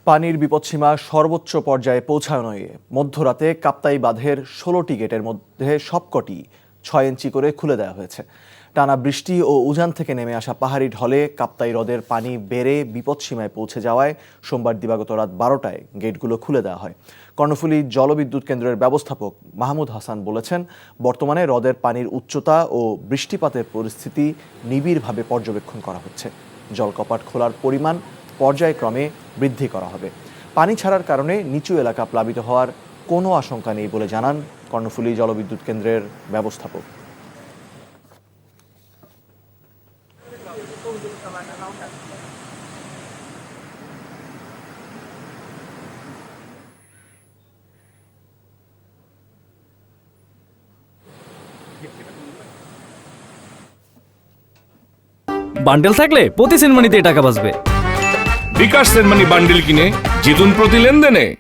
পানির বিপদসীমা সর্বোচ্চ পর্যায়ে পৌঁছানোয় মধ্যরাতে কাপ্তাই বাঁধের ১৬টি গেটের মধ্যে সবকটি ৬ ইঞ্চি করে খুলে দেওয়া হয়েছে। টানা বৃষ্টি ও উজান থেকে নেমে আসা পাহাড়ি ঢলে কাপ্তাই হ্রদের পানি বেড়ে বিপদসীমায় পৌঁছে যাওয়ায় সোমবার দিবাগত রাত ১২টায় গেটগুলো খুলে দেওয়া হয়। কর্ণফুলী জলবিদ্যুৎ কেন্দ্রের ব্যবস্থাপক মাহমুদ হাসান বলেছেন, বর্তমানে হ্রদের পানির উচ্চতা ও বৃষ্টিপাতের পরিস্থিতি নিবিড়ভাবে পর্যবেক্ষণ করা হচ্ছে। জলকপাট খোলার পরিমাণ পর্যায়ক্রমে বৃদ্ধি করা হবে। পানি ছাড়ার কারণে নিচু এলাকা প্লাবিত হওয়ার কোনো আশঙ্কা নেই বলে জানান কর্ণফুলী জলবিদ্যুৎ কেন্দ্রের ব্যবস্থাপক। বান্ডেল থাকলে প্রতি সেনমানিতে টাকা বাঁচবে। বিকাশ সেনমানি বান্ডেল কিনে জিতুন প্রতি লেনদেনে।